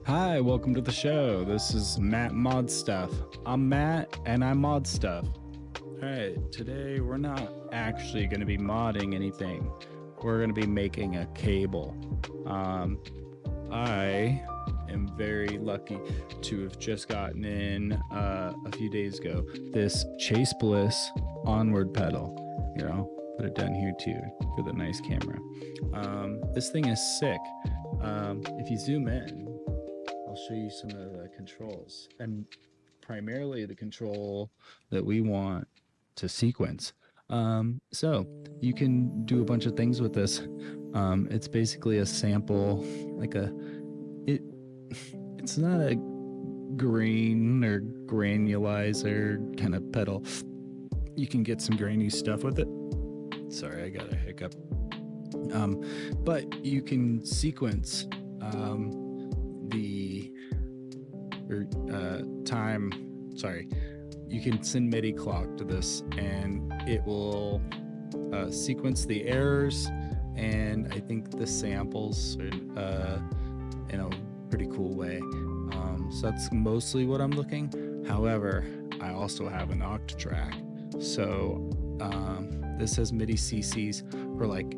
Hi, welcome to the show. This is Matt Mod Stuff. I'm Matt and I mod stuff. All right, today we're not actually going to be modding anything. We're going to be making a cable. I am very lucky to have just gotten in a few days ago this Chase Bliss onward pedal. Here, I'll put it down here too for the nice camera. This thing is sick. If you zoom in, I'll show you some of the controls, and primarily the control that we want to sequence. So you can do a bunch of things with this. It's basically a sample, like it's not a grain or granulizer kind of pedal. You can get some grainy stuff with it. Sorry, I got a hiccup. But you can sequence the time. Sorry, you can send MIDI clock to this, and it will sequence the errors and I think the samples in a pretty cool way. So that's mostly what I'm looking. However, I also have an Octatrack, so this has MIDI CCs for like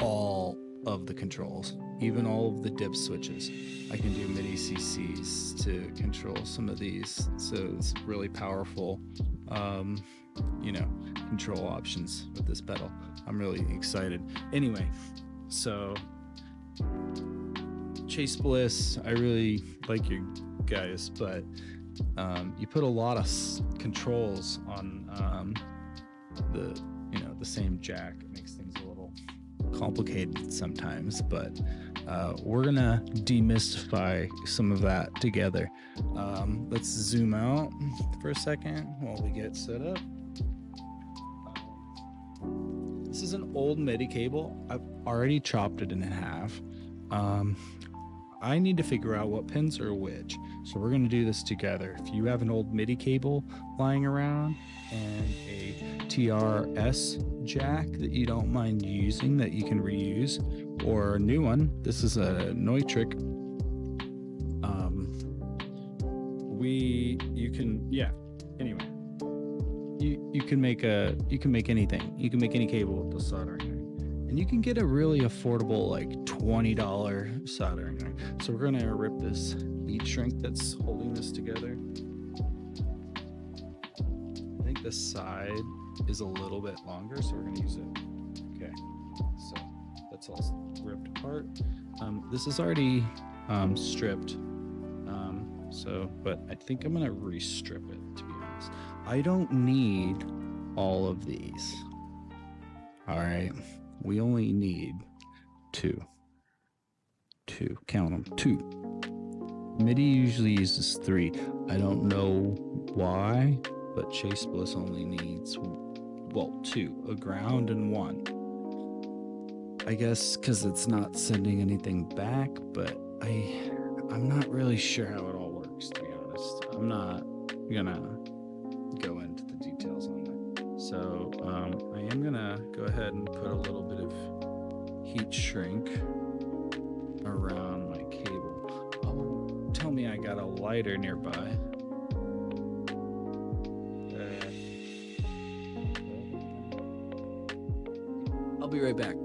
all of the controls, even all of the dip switches. I can do MIDI CCs to control some of these, so it's really powerful control options with this pedal. I'm really excited. Anyway, so Chase Bliss, I really like you guys, but you put a lot of controls on the same jack. It makes things a little complicated sometimes, but we're gonna demystify some of that together. Let's zoom out for a second while we get set up. This is an old MIDI cable. I've already chopped it in half. I need to figure out what pins are which, so we're going to do this together. If you have an old MIDI cable lying around and a TRS jack that you don't mind using that you can reuse, or a new one, this is a Neutrik. Anyway, you can make anything. You can make any cable with the soldering iron, and you can get a really affordable, like $20 soldering iron. So we're gonna rip this heat shrink that's holding this together. I think the side is a little bit longer, so we're gonna use it. Okay, so that's all ripped apart. This is already stripped, but I think I'm gonna re-strip it, to be honest. I don't need all of these. All right, we only need two. Count them, two. MIDI usually uses 3. I don't know why, but Chase Bliss only needs 2, a ground and 1. I guess because it's not sending anything back, but I'm not really sure how it all works, to be honest. I'm not gonna go into the details on that. So I am gonna go ahead and put a little bit of heat shrink around my cable. Oh, tell me I got a lighter nearby. I'll be right back.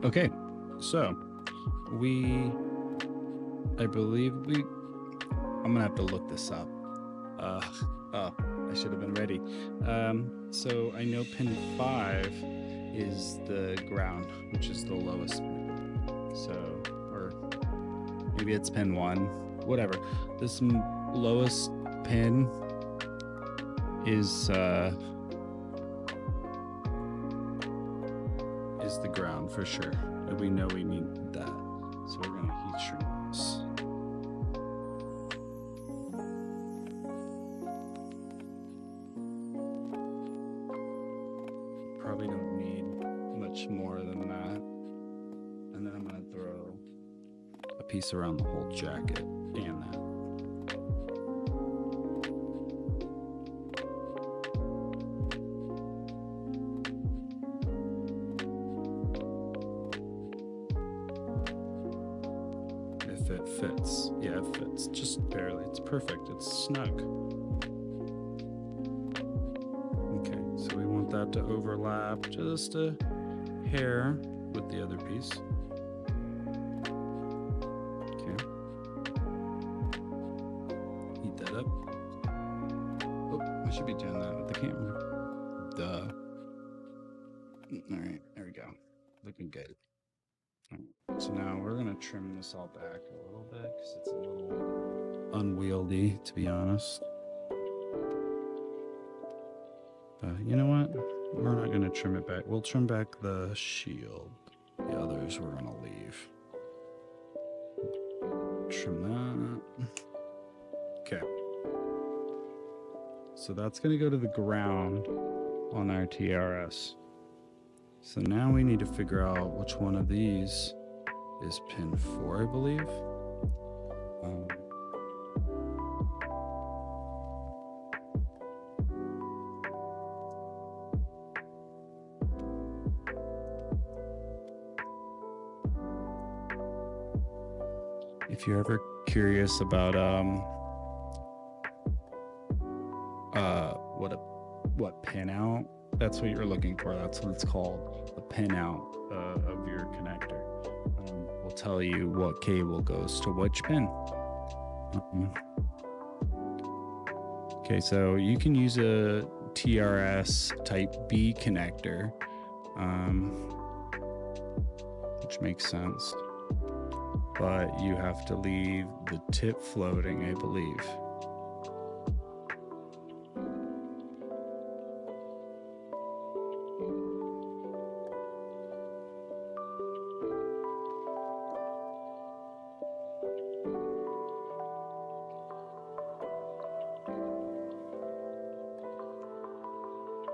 Okay, so I'm gonna have to look this up. I should have been ready. So I know pin 5 is the ground, which is the lowest. So, or maybe it's pin 1, whatever. This lowest pin is the ground for sure. And we know we need that. So we're gonna heat shrink this. Probably don't need much much more than that. And then I'm going to throw a piece around the whole jacket and that. If it fits. Yeah, it fits. Just barely. It's perfect. It's snug. Okay, so we want that to overlap just a hair with the other piece. Okay. Heat that up. Oh, I should be doing that with the camera. Duh. All right, there we go. Looking good. All right, so now we're gonna trim this all back a little bit because it's a little unwieldy, to be honest. You know what? We're not gonna trim it back. We'll trim back the shield. The others we're gonna leave. Trim that. Okay. So that's gonna go to the ground on our TRS. So now we need to figure out which one of these is pin 4, I believe. If you're ever curious about what pin out, that's what you're looking for. That's what it's called, a pin out of your connector. Will tell you what cable goes to which pin. Okay, so you can use a TRS type B connector, which makes sense, but you have to leave the tip floating, I believe.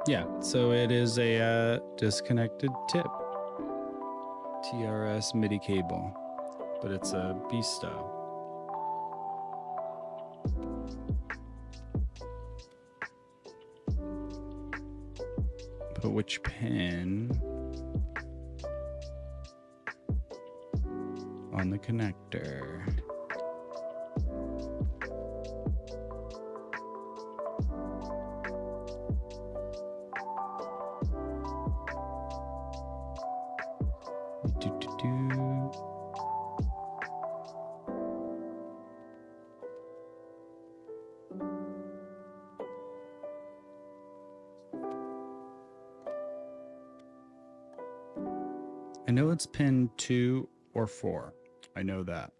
Yeah, so it is a disconnected tip TRS Midi cable, but it's a B style. But which pin on the connector? I know it's pin 2 or 4. I know that.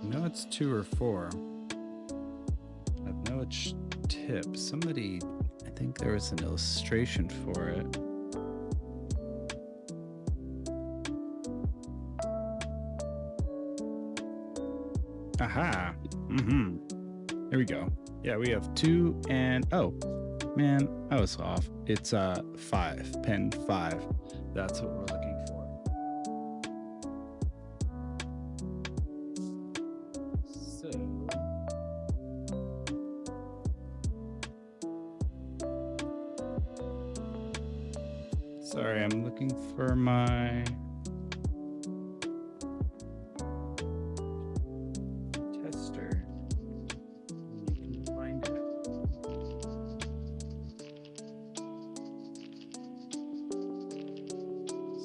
No, it's 2 or 4. I know it's tip. Somebody, I think there was an illustration for it. Aha. There we go. Yeah, we have 2 and oh man, I was off. It's 5, pin 5. That's what we're looking for. So sorry, I'm looking for my tester. I can find it.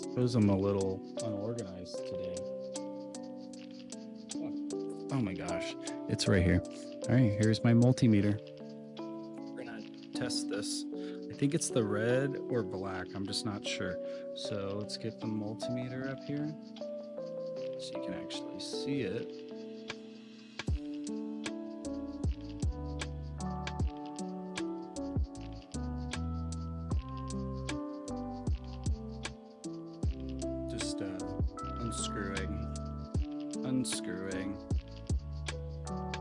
Suppose I'm a little unorganized today. Oh my gosh, it's right here. All right, here's my multimeter. We're gonna test this. I think it's the red or black, I'm just not sure. So let's get the multimeter up here. so you can actually see it. Just unscrewing,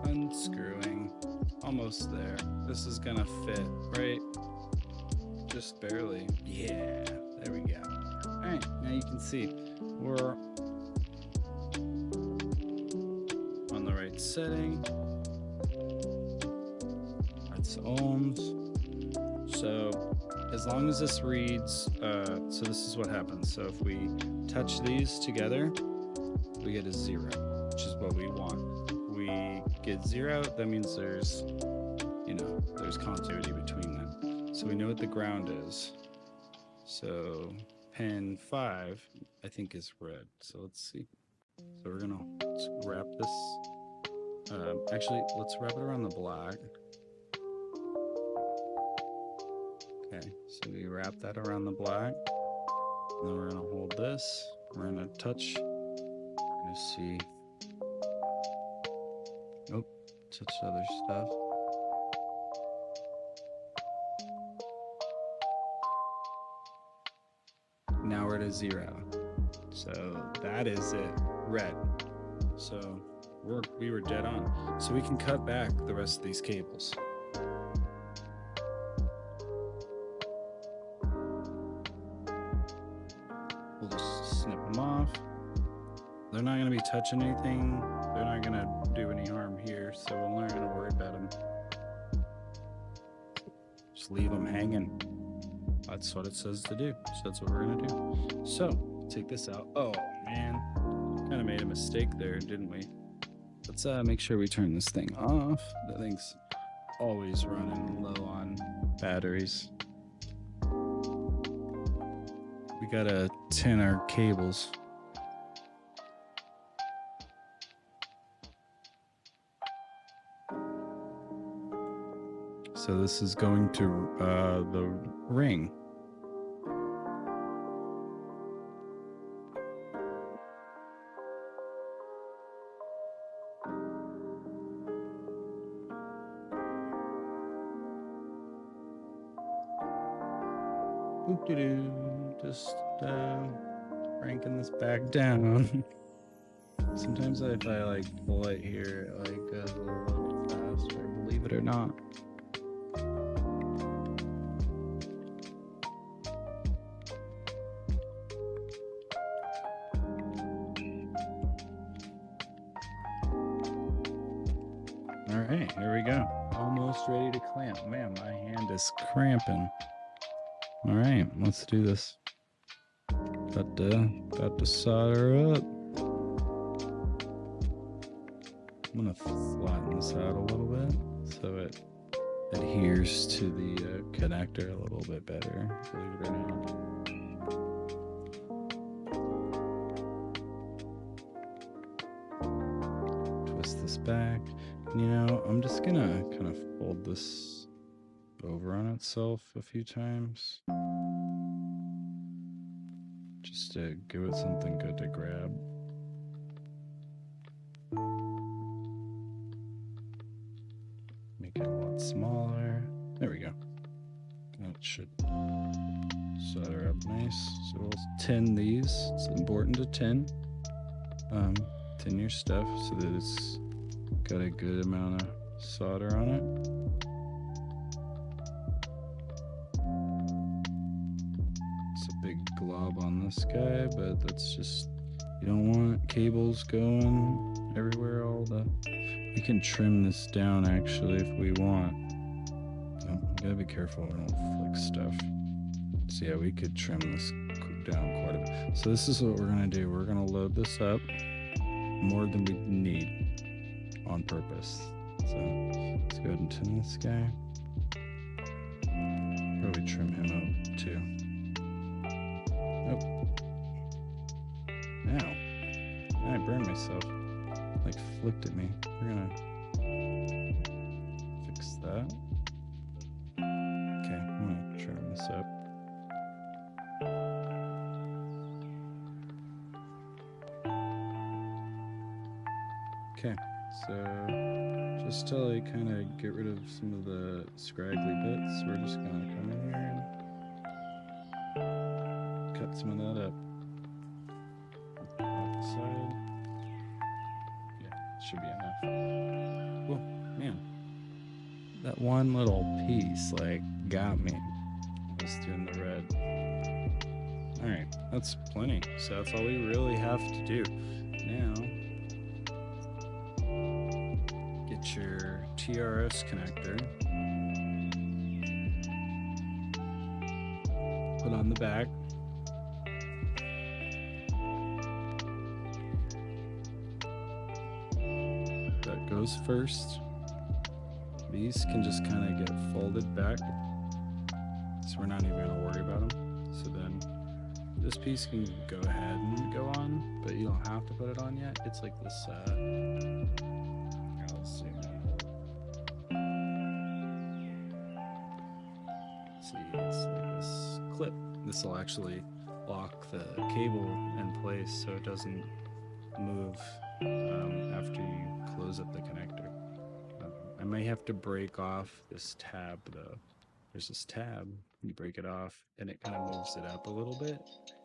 unscrewing, almost there. This is gonna fit, right? Just barely. Yeah, there we go. All right, now you can see we're on the right setting. That's ohms. So as long as this reads, so this is what happens. So if we touch these together, we get a 0, which is what we want. We get 0, that means there's, you know, there's continuity between them. So we know what the ground is. So pin 5, I think, is red. So let's see. So we're gonna wrap this. Actually, let's wrap it around the black. Okay, so we wrap that around the black. And then we're gonna hold this. We're gonna touch. We're gonna see. Nope, touch other stuff. Now we're at a 0. So that is it, red. So we were dead on. So we can cut back the rest of these cables. We'll just snip them off. They're not going to be touching anything. They're not going to do any harm here, so we're not going to worry about them. Just leave them hanging. That's what it says to do. So that's what we're going to do. So take this out. Oh man, kind of made a mistake there, didn't we? Let's make sure we turn this thing off. The thing's always running low on batteries. We gotta tin our cables. So this is going to the ring. Just cranking this back down. Sometimes if I like pull it here, it like goes a little faster, believe it or not. All right, here we go. Almost ready to clamp. Man, my hand is cramping. All right, let's do this. Got to solder up. I'm gonna flatten this out a little bit so it adheres to the connector a little bit better, believe it or not. Twist this back. And, you know, I'm just gonna kind of fold this over on itself a few times, just to give it something good to grab. Make it a lot smaller. There we go. That should solder up nice. So we'll tin these. It's important to tin. Tin your stuff so that it's got a good amount of solder on it. Glob on this guy, but that's just, you don't want cables going everywhere. We can trim this down actually if we want. Oh, we gotta be careful we don't flick stuff. So yeah, we could trim this down quite a bit. So this is what we're gonna do. We're gonna load this up more than we need on purpose. So let's go ahead and tin this guy. Probably trim him out too. Nope. Ow. I burned myself. Like flicked at me. We're gonna fix that. Okay, I'm gonna trim this up. Okay, so just to like kind of get rid of some of the scraggly bits, we're just gonna come in here and cut some of that up. Off the side. Yeah, should be enough. Cool, man. That one little piece like got me. Just doing the red. All right, that's plenty. So that's all we really have to do. Now, get your TRS connector. Put on the back. That goes first. These can just kind of get folded back, so we're not even going to worry about them. So then this piece can go ahead and go on, but you don't have to put it on yet. It's like this, let's see, it's like this clip. This will actually lock the cable in place so it doesn't move after you close up the connector. I may have to break off this tab though. There's this tab, you break it off and it kind of moves it up a little bit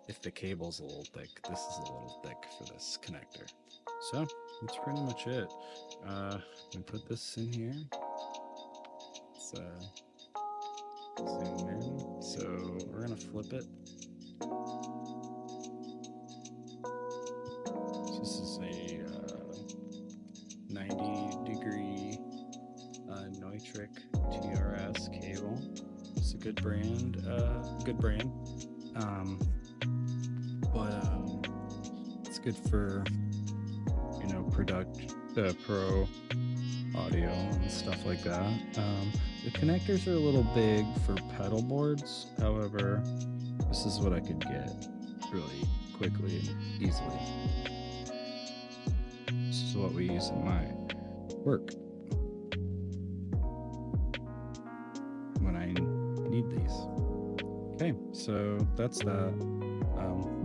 if the cable's a little thick. This is a little thick for this connector. So that's pretty much it. We put this in here. Let's zoom in. So we're gonna flip it. So this is a 90-degree Neutrik TRS cable. It's a good brand, it's good for, you know, pro audio and stuff like that. The connectors are a little big for pedal boards. However, this is what I could get really quickly and easily. This is what we use in my work when I need these. Okay, so that's that.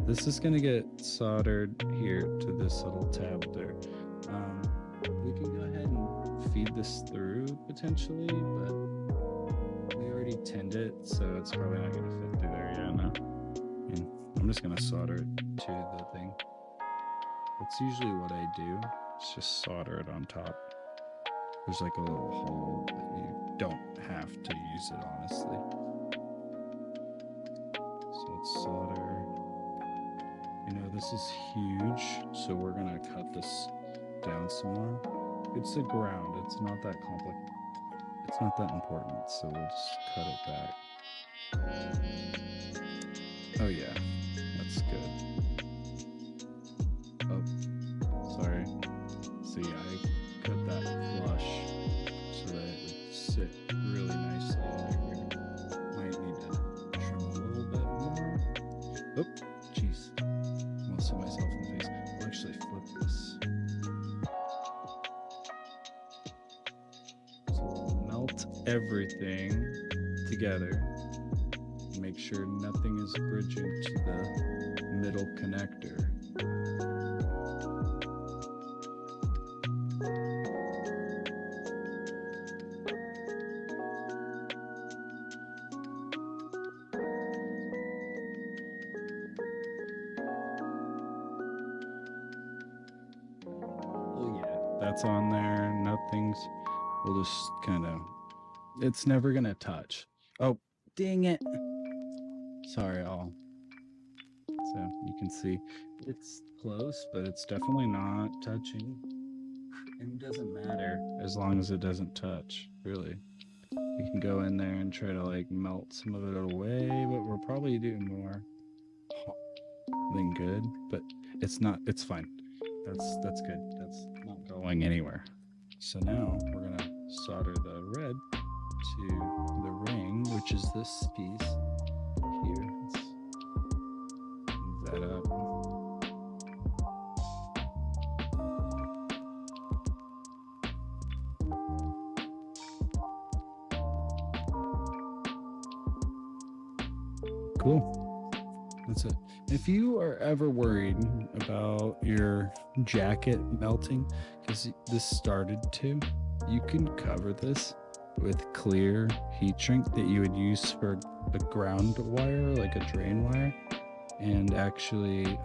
This is gonna get soldered here to this little tab there. We can go ahead and feed this through potentially, but we already tinned it, so it's probably not gonna fit through there. Yeah, no. And I'm just gonna solder it to the thing. That's usually what I do. It's just solder it on top. There's like a little hole, but you don't have to use it, honestly. So let's solder. You know, this is huge, so we're gonna cut this down some more. It's a ground, it's not that complicated. It's not that important, so we'll just cut it back. Oh yeah, that's good. Oh, sorry. See, I cut that flush so that it would sit really nicely under here. Might need to trim a little bit more. Oh, jeez. Almost hit myself in the face. I'll actually flip this. So we'll melt everything together. Make sure nothing is bridging to the middle connector. That's on there. Nothing's. We'll just kind of. It's never gonna touch. Oh, dang it! Sorry, all. So you can see it's close, but it's definitely not touching. And it doesn't matter as long as it doesn't touch. Really, we can go in there and try to like melt some of it away, but we're probably doing more than good. But it's not. It's fine. That's good. That's not going anywhere. So now we're gonna solder the red to the ring, which is this piece here. Let's move that up. Cool. That's it. If you are ever worried about your jacket melting, because this started to, you can cover this with clear heat shrink that you would use for a ground wire, like a drain wire, and actually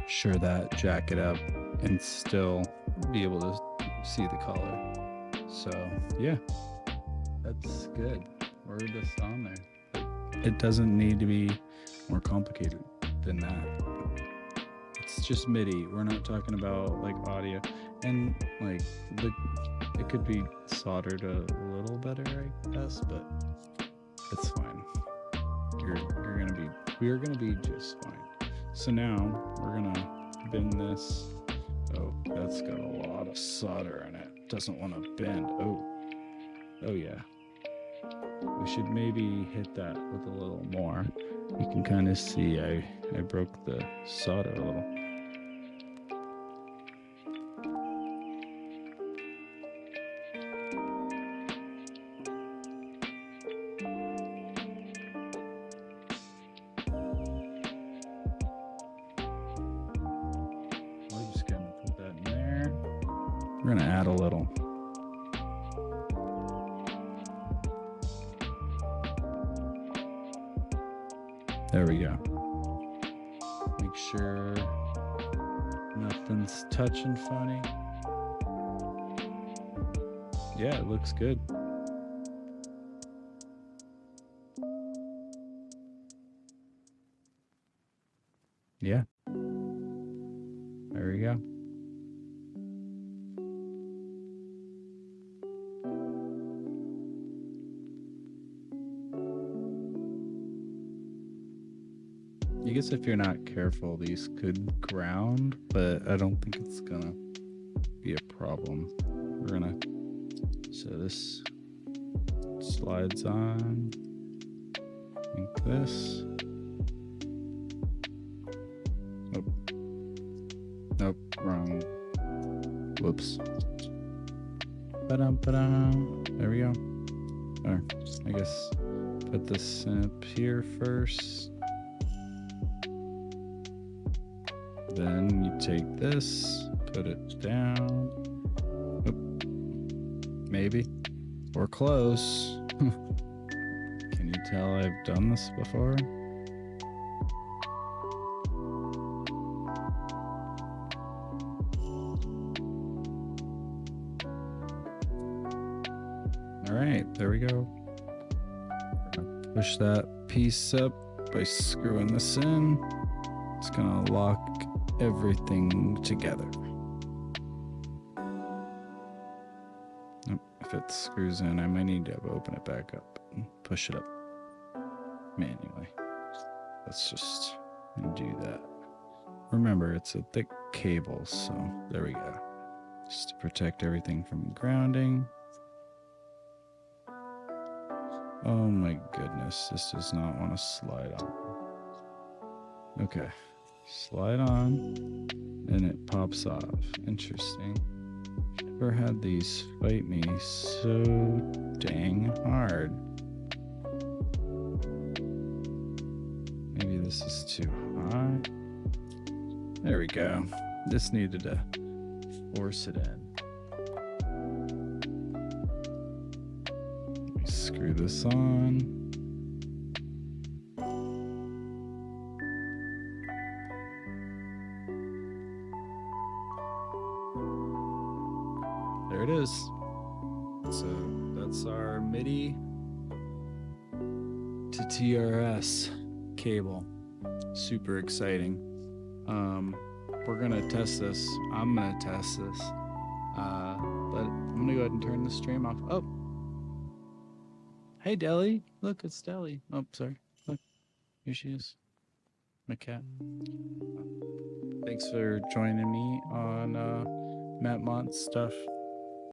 sure that jacket up and still be able to see the color. So yeah, that's good. We're just on there. It doesn't need to be more complicated than that. It's just MIDI. We're not talking about like audio, and like it could be soldered a little better, I guess, but it's fine. We're gonna be just fine. So now we're gonna bend this. Oh, that's got a lot of solder in it. Doesn't want to bend. Oh yeah. We should maybe hit that with a little more. You can kind of see I broke the solder a little. We're just gonna put that in there. We're gonna add a little. There we go. Make sure nothing's touching funny. Yeah, it looks good. Yeah. There we go. I guess if you're not careful, these could ground, but I don't think it's gonna be a problem. We're gonna, so this slides on like this. Nope, wrong. Whoops. Ba-dum. There we go. Or I guess put this up here first. Then you take this, put it down. Oop. Maybe. Or close. Can you tell I've done this before? All right, there we go. Push that piece up by screwing this in. It's gonna lock everything together. If it screws in, I might need to open it back up and push it up manually. Let's just do that. Remember, it's a thick cable, so there we go. Just to protect everything from grounding. Oh my goodness, this does not want to slide on. Okay, slide on, and it pops off. Interesting. Never had these fight me so dang hard. Maybe this is too high. There we go. This needed to force it in. Screw this on. There it is. So that's our MIDI to TRS cable. Super exciting. We're gonna test this. I'm gonna test this. But I'm gonna go ahead and turn the stream off. Oh. Hey, Deli. Look, it's Deli. Oh, sorry. Look, here she is. My cat. Thanks for joining me on Matt Mont's stuff.